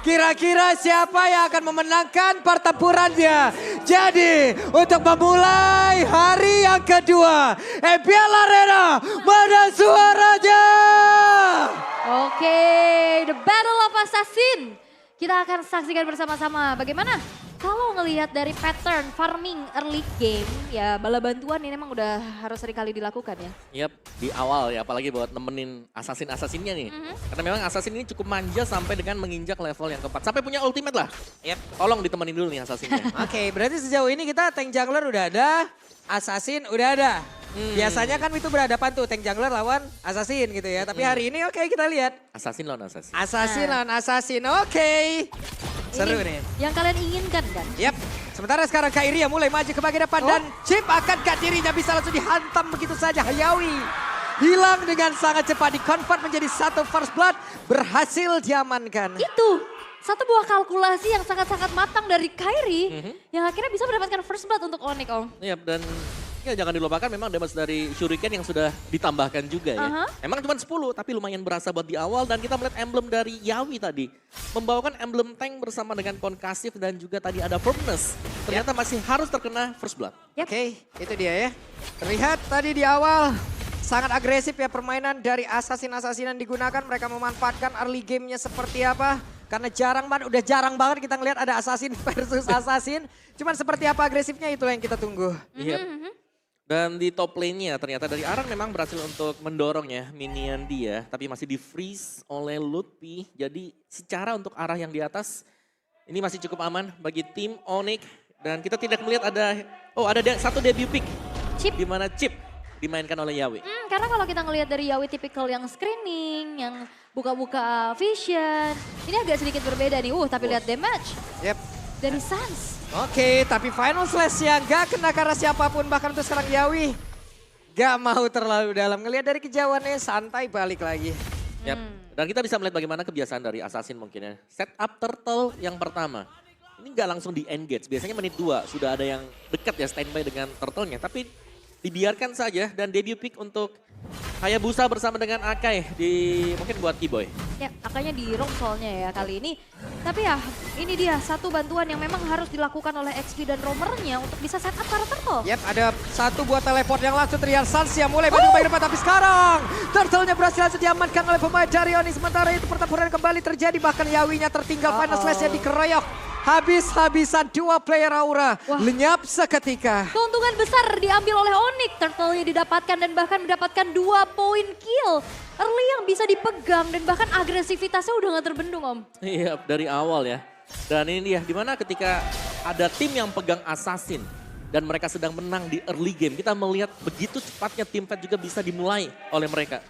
Kira-kira siapa yang akan memenangkan pertempurannya? Jadi untuk memulai hari yang kedua, MPL Arena, mana suaranya? Oke, The Battle of Assassin. Kita akan saksikan bersama-sama bagaimana kalau ngelihat dari pattern farming early game, ya bala bantuan ini memang udah harus seringkali dilakukan ya. Yap, di awal ya, apalagi buat nemenin assassin-assassinnya nih. Karena memang assassin ini cukup manja sampai dengan menginjak level yang keempat. Sampai punya ultimate lah. Yap, tolong ditemenin dulu nih assassinnya. Oke, berarti sejauh ini kita tank jungler udah ada, assassin udah ada. Biasanya kan itu berhadapan tuh tank jungler lawan assassin gitu ya. Tapi hari ini oke kita lihat. Assassin lawan assassin. Assassin lawan assassin, oke. Seru Ini nih. yang kalian inginkan kan? Yap, sementara sekarang Kak Iria mulai maju ke bagian depan dan Chip akankah dirinya bisa langsung dihantam begitu saja. Hayawi hilang dengan sangat cepat, di-convert menjadi satu first blood, berhasil diamankan. Itu satu buah kalkulasi yang sangat-sangat matang dari Kairi yang akhirnya bisa mendapatkan first blood untuk Onyx, Om. Yap, dan ya jangan dilupakan memang damage dari Shuriken yang sudah ditambahkan juga ya. Emang cuma 10 tapi lumayan berasa buat di awal dan kita melihat emblem dari Yawi tadi. Membawakan emblem tank bersama dengan Concussion dan juga tadi ada Firmness. Ternyata masih harus terkena first blood. Oke, itu dia ya. Terlihat tadi di awal sangat agresif ya permainan dari assassin-assassin yang digunakan. Mereka memanfaatkan early game-nya seperti apa. Karena udah jarang banget kita ngelihat ada assassin versus assassin. Cuman seperti apa agresifnya itu yang kita tunggu. Yep. Dan di top lane-nya ternyata dari Aran memang berhasil untuk mendorong ya minion dia. Tapi masih di-freeze oleh Lutfi. Jadi secara untuk arah yang di atas ini masih cukup aman bagi tim Onyx. Dan kita tidak melihat ada satu debut pick. Chip. Di mana Chip dimainkan oleh Yawi. Karena kalau kita ngelihat dari Yawi tipikal yang screening, yang buka-buka vision. Ini agak sedikit berbeda nih, tapi lihat damage Yep. dari Sans. Oke, tapi final slash-nya gak kena karena siapapun, bahkan untuk sekarang Yawi gak mau terlalu dalam. Ngelihat dari kejauhannya santai balik lagi. Yap. Dan kita bisa melihat bagaimana kebiasaan dari Assassin mungkin ya. Set up turtle yang pertama. Ini gak langsung di engage, biasanya menit 2 sudah ada yang dekat ya standby dengan turtle-nya. Tapi dibiarkan saja dan debut pick untuk Hayabusa bersama dengan Akai mungkin buat Kiboy. Ya, Akainya di roam soalnya ya kali ini. Tapi ya, ini dia satu bantuan yang memang harus dilakukan oleh XP dan roamernya untuk bisa set up para turtle. Yap, ada satu buah teleport yang langsung terlihat Sans yang mulai maju ke bagian depan. Tapi sekarang turtle-nya berhasil langsung diamankan oleh pemain dari Onyx. Sementara itu pertempuran kembali terjadi, bahkan Yawinya tertinggal. Final slash-nya dikeroyok. Habis-habisan dua player Aura. Lenyap seketika. Keuntungan besar diambil oleh Onyx. Turtle-nya didapatkan dan bahkan mendapatkan 2 poin kill. Early yang bisa dipegang dan bahkan agresivitasnya udah gak terbendung, Om. Iya, dari awal ya. Dan ini dia, dimana ketika ada tim yang pegang Assassin dan mereka sedang menang di early game, kita melihat begitu cepatnya tim fight juga bisa dimulai oleh mereka.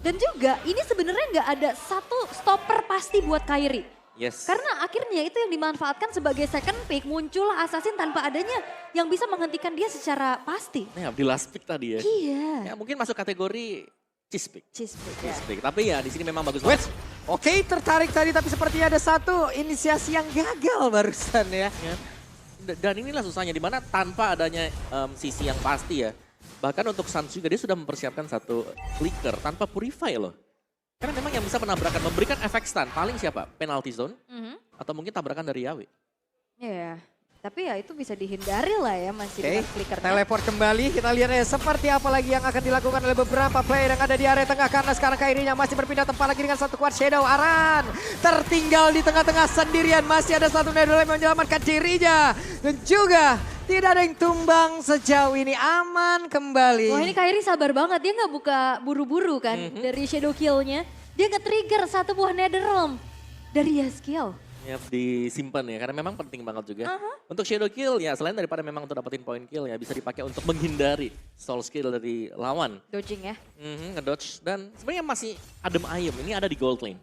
Dan juga ini sebenarnya nggak ada satu stopper pasti buat Kairi. Yes. Karena akhirnya itu yang dimanfaatkan sebagai second pick, muncullah Assassin tanpa adanya yang bisa menghentikan dia secara pasti. Nah, di last pick tadi ya. Iya. Ya mungkin masuk kategori cheese pick. Cheese pick. Cheese pick. Tapi ya di sini memang bagus Wait, banget. oke, tertarik tadi tapi sepertinya ada satu inisiasi yang gagal barusan ya. Ya. Dan inilah susahnya, dimana tanpa adanya sisi yang pasti ya. Bahkan untuk Sans juga dia sudah mempersiapkan satu flicker tanpa purify loh. Karena memang yang bisa menabrakkan, memberikan efek stun paling siapa? Penalty zone atau mungkin tabrakan dari Yawi. Iya. Tapi ya itu bisa dihindari lah ya masih Oke, dengan flickernya. teleport kembali. Kita lihat ya seperti apa lagi yang akan dilakukan oleh beberapa player yang ada di area tengah. Karena sekarang Kairinya masih berpindah tempat lagi dengan satu quad shadow. Aran tertinggal di tengah-tengah sendirian. Masih ada satu Netherlands yang menyelamatkan dirinya. Dan juga tidak ada yang tumbang sejauh ini. Aman kembali. Wah ini Kairi sabar banget, dia nggak buka buru-buru kan dari shadow kill-nya. Dia nge-trigger satu buah Netherrealm dari Yaskiel. Ya, disimpan ya, karena memang penting banget juga. Untuk shadow kill ya, selain daripada memang untuk dapetin point kill ya, bisa dipakai untuk menghindari soul skill dari lawan. Dodging ya. Ngedodge, dan sebenarnya masih adem ayem, ini ada di gold lane.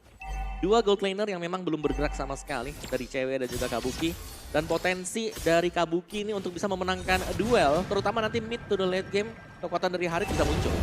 2 gold laner yang memang belum bergerak sama sekali, dari cewek dan juga Kabuki. Dan potensi dari Kabuki ini untuk bisa memenangkan duel, terutama nanti mid to the late game, kekuatan dari Harit bisa muncul.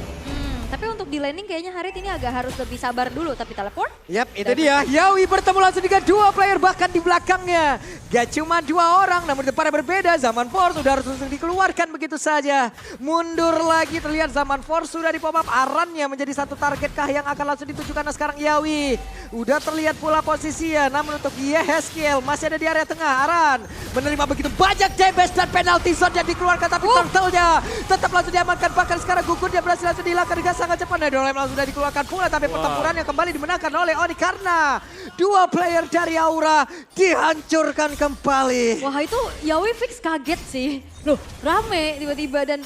Tapi untuk di landing kayaknya Harit ini agak harus lebih sabar dulu. Tapi teleport. Yap, itu dia. Yawi bertemu langsung dengan 2 player bahkan di belakangnya. Gak cuma 2 orang, namun depannya berbeda. Zaman Force sudah harus langsung dikeluarkan begitu saja. Mundur lagi terlihat Zaman Force sudah di pop up. Arannya menjadi satu target kah yang akan langsung ditujukan. Nah sekarang Yawi. Udah terlihat pula posisinya. Namun untuk Yeheskiel masih ada di area tengah. Aran menerima begitu banyak damage dan penalty zone yang dikeluarkan. Tapi turtle-nya tetap langsung diamankan. Bahkan sekarang gugur dia berhasil langsung dilakukan dengan sangat cepat. Nah Dolem langsung sudah dikeluarkan pula. Tapi pertempuran yang kembali dimenangkan oleh Oni. Karena 2 player dari Aura dihancurkan kembali. Wah itu Yawi fix kaget sih. Loh rame tiba-tiba dan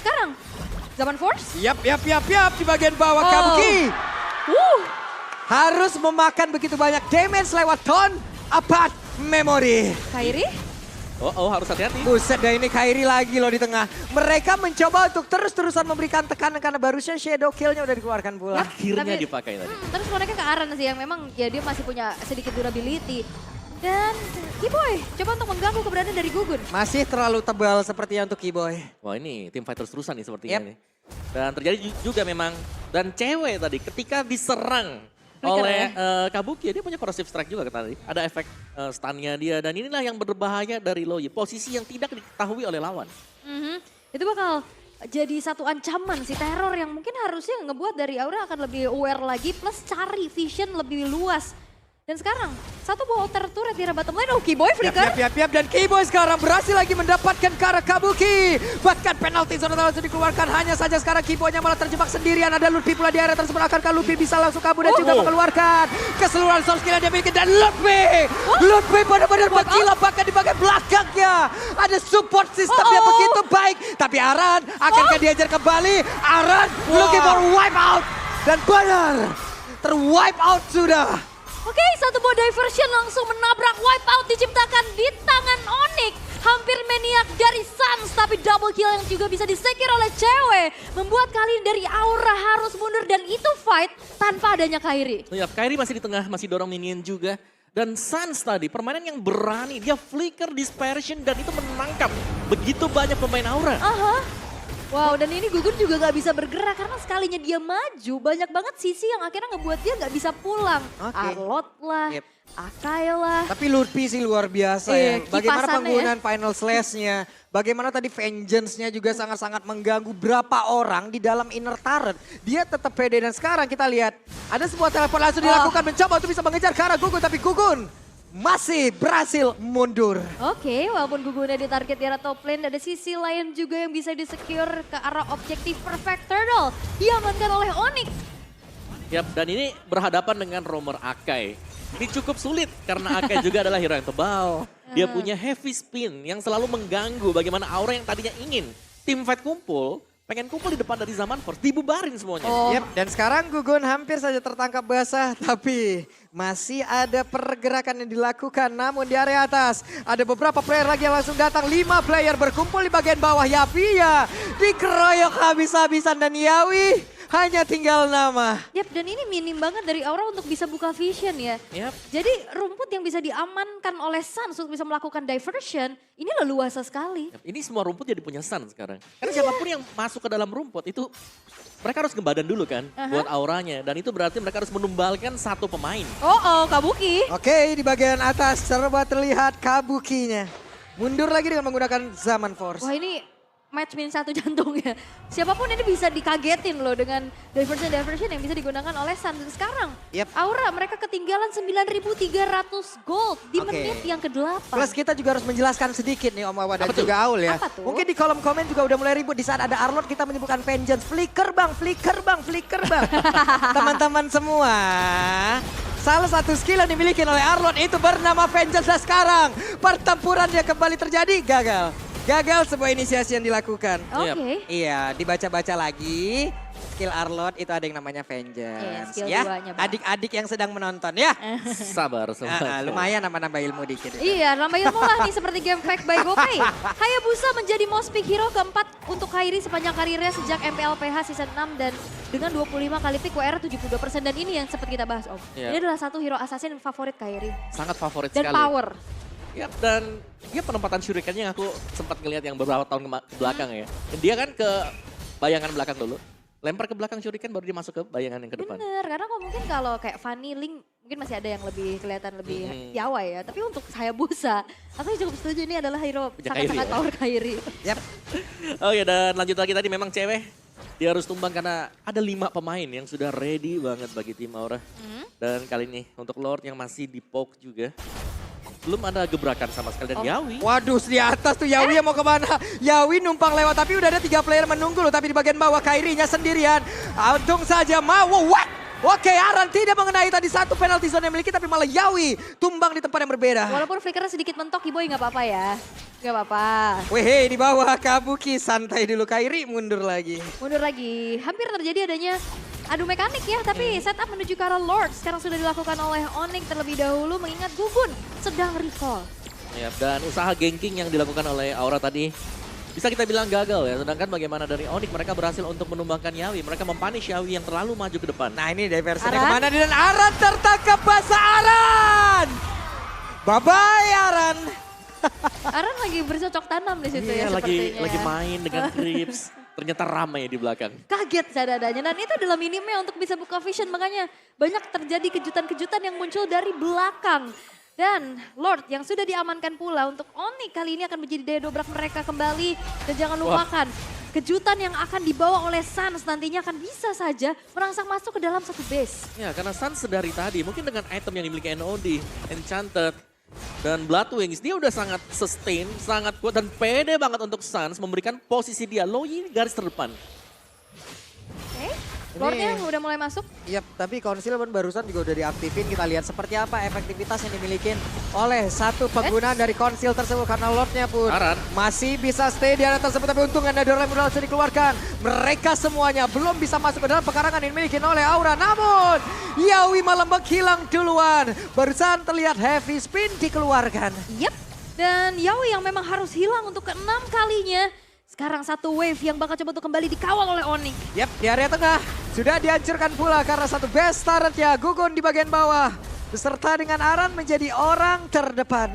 sekarang Zaman Force. Yap. Di bagian bawah Kabuki. Harus memakan begitu banyak damage lewat ton apart memory. Kairi. Harus hati-hati. Buset dah ini Kairi lagi loh di tengah. Mereka mencoba untuk terus-terusan memberikan tekanan karena barusan shadow kill-nya udah dikeluarkan pula. Akhirnya dipakai tadi. Terus mereka ke Aran sih yang memang ya dia masih punya sedikit durability. Dan Keyboy coba untuk mengganggu keberadaan dari Gugun. Masih terlalu tebal sepertinya untuk Keyboy. Wah ini tim fight terus-terusan nih sepertinya Yep. nih. Dan terjadi juga memang, dan cewek tadi ketika diserang Flicker oleh Kabuki, dia punya corrosive strike juga tadi. Ada efek stunnya dia, dan inilah yang berbahaya dari Loyi. Posisi yang tidak diketahui oleh lawan. Itu bakal jadi satu ancaman si teror yang mungkin harusnya ngebuat dari Aura akan lebih aware lagi plus cari vision lebih luas. Dan sekarang satu water turret di arah bottom lane. Oh Keyboy flicker. Yap. Dan Keyboy sekarang berhasil lagi mendapatkan ke arah Kabuki. Bahkan penalti zone langsung dikeluarkan. Hanya saja sekarang Keyboy-nya malah terjebak sendirian. Ada Ludwig pula di area tersebut. Akankah Ludwig bisa langsung kabur dan juga mengeluarkan keseluruhan source skill yang dia miliki. Dan Ludwig benar-benar berkilau bahkan di bagian belakangnya. Ada support system yang begitu baik. Tapi Aran akankah diajar kembali? Aran looking for wipe out. Dan benar terwipe out sudah. Oke, satu buah diversion langsung menabrak wipeout diciptakan di tangan Onyx. Hampir maniak dari Suns, tapi double kill yang juga bisa disekir oleh cewek. Membuat kali ini dari Aura harus mundur dan itu fight tanpa adanya Kairi. Ya, Kairi masih di tengah, masih dorong minion juga. Dan Suns tadi, permainan yang berani. Dia flicker, dispersion, dan itu menangkap begitu banyak pemain Aura. Wow, dan ini Gugun juga gak bisa bergerak karena sekalinya dia maju, banyak banget sisi yang akhirnya ngebuat dia gak bisa pulang. Oke. Arlot lah, Yep. Akai lah. Tapi Ludwig sih luar biasa ya. Iya, Bagaimana kipasannya penggunaan final slash-nya. Bagaimana tadi vengeance-nya juga sangat-sangat mengganggu berapa orang di dalam inner turret. Dia tetap pede dan sekarang kita lihat ada sebuah telepon langsung dilakukan mencoba untuk bisa mengejar ke arah Gugun. Tapi Gugun masih berhasil mundur. Oke, walaupun Gugun udah ditarget di arah top lane, ada sisi lain juga yang bisa disecure ke arah objektif Perfect Turtle. Diamankan oleh Onyx. Yap, dan ini berhadapan dengan roamer Akai. Ini cukup sulit karena Akai juga adalah hero yang tebal. Dia punya heavy spin yang selalu mengganggu bagaimana Aura yang tadinya ingin tim fight kumpul, pengen kumpul di depan dari Zaman Force, dibubarin semuanya. Yep, dan sekarang Gugun hampir saja tertangkap basah, tapi masih ada pergerakan yang dilakukan. Namun di area atas ada beberapa player lagi yang langsung datang. 5 player berkumpul di bagian bawah. Yavia dikeroyok habis-habisan dan Yawi hanya tinggal nama. Yap, dan ini minim banget dari Aura untuk bisa buka vision ya. Yap. Jadi rumput yang bisa diamankan oleh Suns untuk bisa melakukan diversion, ini leluasa sekali. Ini semua rumput jadi punya Sun sekarang. Karena siapapun yang masuk ke dalam rumput itu mereka harus ke badan dulu kan buat auranya. Dan itu berarti mereka harus menumbalkan satu pemain. Kabuki. Oke, di bagian atas coba terlihat Kabukinya. Mundur lagi dengan menggunakan Zaman Force. Wah ini match min 1 jantungnya. Siapapun ini bisa dikagetin loh dengan diversion yang bisa digunakan oleh Suns sekarang. Yep. Aura mereka ketinggalan 9.300 gold di Oke. menit yang ke-8. Plus kita juga harus menjelaskan sedikit nih Om Wawa dan Apa tuh? juga Aul ya. Apa tuh? Mungkin di kolom komen juga udah mulai ribut di saat ada Arlot kita menyebutkan vengeance. Flicker bang. Teman-teman semua. Salah satu skill yang dimiliki oleh Arlot itu bernama vengeance. Dan sekarang pertempurannya kembali terjadi, gagal sebuah inisiasi yang dilakukan. Oke. Iya, dibaca-baca lagi. Skill Arlot itu ada yang namanya vengeance. skill Ya, duanya, Bang. adik-adik yang sedang menonton ya. Sabar. Lumayan nambah-nambah ilmu dikit. Iya, nambah ilmu lah nih seperti game fact by GoPay. Hayabusa menjadi most pick hero keempat untuk Kairi sepanjang karirnya sejak MPLPH season 6 dan dengan 25 kali pick WR 72% dan ini yang sempat kita bahas Om. Iya. Ini adalah satu hero assassin favorit Kairi. Sangat favorit Dan sekali. power. Yap, dan dia penempatan shurikennya yang aku sempat ngelihat yang beberapa tahun ke belakang ya. Dan dia kan ke bayangan belakang dulu. lempar ke belakang shuriken baru dia masuk ke bayangan yang ke depan. Bener, karena kok mungkin kalau kayak Fanny Link mungkin masih ada yang lebih kelihatan lebih Yawa ya. Tapi untuk Hayabusa, aku cukup setuju ini adalah hero Punya sangat-sangat Kairi ya? power Kairi. Yap. Oke, dan lanjut lagi tadi memang cewek. Dia harus tumbang karena ada 5 pemain yang sudah ready banget bagi tim Aura. Dan kali ini untuk Lord yang masih di poke juga. Belum ada gebrakan sama sekali dan Yawi. Waduh, di atas tuh Yawi yang mau kemana? Yawi numpang lewat tapi udah ada 3 player menunggu loh. Tapi di bagian bawah Kairinya sendirian. Untung saja mau. What? Oke, Aran tidak mengenai tadi satu penalti zone yang miliki tapi malah Yawi tumbang di tempat yang berbeda. Walaupun flickernya sedikit mentok, Kiboy nggak apa-apa ya. Nggak apa-apa. Weh, di bawah Kabuki santai dulu, Kairi mundur lagi. Mundur lagi. Hampir terjadi adanya adu mekanik ya, tapi setup menuju ke arah Lord sekarang sudah dilakukan oleh Onyx terlebih dahulu mengingat Gugun sedang recall. Ya, dan usaha ganking yang dilakukan oleh Aura tadi bisa kita bilang gagal ya. Sedangkan bagaimana dari Onyx mereka berhasil untuk menumbangkan Yawi. Mereka mempunish Yawi yang terlalu maju ke depan. Nah ini diversinya Aran? kemana dan Aran tertangkap basah Aran. Bye-bye Aran. Aran lagi bercocok tanam di situ ya Iya, sepertinya. lagi main dengan Crips. Ternyata ramai di belakang. Kaget sadadanya dan itu adalah minimnya untuk bisa buka vision makanya banyak terjadi kejutan-kejutan yang muncul dari belakang. Dan Lord yang sudah diamankan pula untuk Onyx kali ini akan menjadi daya dobrak mereka kembali. Dan jangan lupakan kejutan yang akan dibawa oleh Sans nantinya akan bisa saja merangsang masuk ke dalam satu base. Ya, karena Sans sedari tadi mungkin dengan item yang dimiliki NOD, Enchanted, dan Blood Wings, dia udah sangat sustain, sangat kuat dan pede banget untuk Sans memberikan posisi dia low ini garis terdepan. Oke, Lordnya udah mulai masuk. Yap, tapi Concealment barusan juga udah diaktifin. Kita lihat seperti apa efektivitas yang dimiliki oleh satu penggunaan dari Conceal tersebut. Karena Lordnya pun Aran. masih bisa stay di area tersebut. Tapi untung ada Dorem udah langsung dikeluarkan. Mereka semuanya belum bisa masuk ke dalam pekarangan yang dimiliki oleh Aura. Namun Yawi malah menghilang duluan. Barusan terlihat heavy spin dikeluarkan. Yep, dan Yawi yang memang harus hilang untuk ke-6 kalinya. Sekarang satu wave yang bakal coba untuk kembali dikawal oleh Onyx. Yap, di area tengah sudah dihancurkan pula karena satu best turret ya. Gugun di bagian bawah. Beserta dengan Aran menjadi orang terdepan.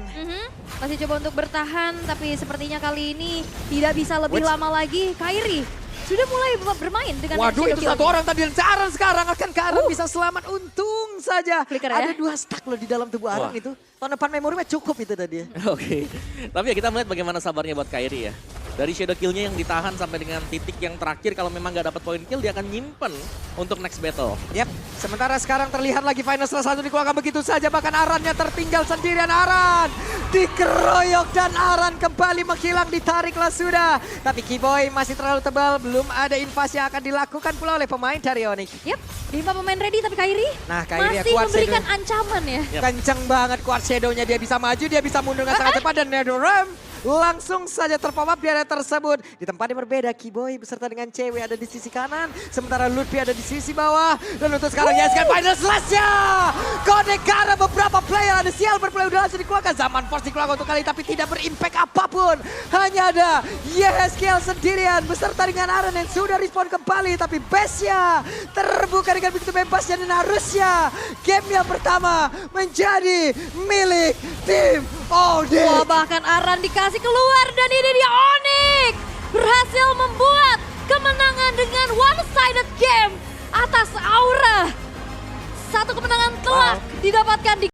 Masih coba untuk bertahan, tapi sepertinya kali ini tidak bisa lebih lama lagi. Kairi sudah mulai bermain dengan Waduh, Shadow itu Kill. satu orang tadi dan Aran sekarang akan ke Aran bisa selamat. Untung saja Flicker ya. ada 2 stack loh di dalam tubuh Aran Wah. itu. Tahun depan memorinya cukup itu tadi ya. Oke, tapi ya kita melihat bagaimana sabarnya buat Kairi ya. Dari shadow kill-nya yang ditahan sampai dengan titik yang terakhir, kalau memang nggak dapat poin kill, dia akan nyimpen untuk next battle. Yap, sementara sekarang terlihat lagi final salah satu dikeluarkan begitu saja. Bahkan Arannya tertinggal sendirian. Aran dikeroyok dan Aran kembali menghilang, ditariklah sudah. Tapi Kiboy masih terlalu tebal, belum ada invasi yang akan dilakukan pula oleh pemain dari Onyx. Yep, 5 pemain ready tapi Kairi Nah, Kairi ya masih kuat memberikan shadow. ancaman ya. Yap. Kenceng banget kuat shadow-nya, dia bisa maju, dia bisa mundur dengan sangat cepat dan Netherrealm langsung saja terpop up di area tersebut. Di tempat yang berbeda, Kiboy beserta dengan cewek ada di sisi kanan, sementara Lutfi ada di sisi bawah. Dan untuk sekarang Yeskan final slash-nya. Kode karena beberapa player ada Sial berplay udah langsung dikeluarkan. Zaman Force dikeluarkan untuk kali tapi tidak berimpact apapun. Hanya ada Yeskan sendirian beserta dengan Aran yang sudah respawn kembali. Tapi base-nya terbuka dengan begitu bebasnya dan harusnya game yang pertama menjadi milik tim OD. Wah, bahkan Aran dikasih keluar dan ini dia Onyx berhasil membuat kemenangan dengan one-sided game atas Aura. Satu kemenangan telak didapatkan di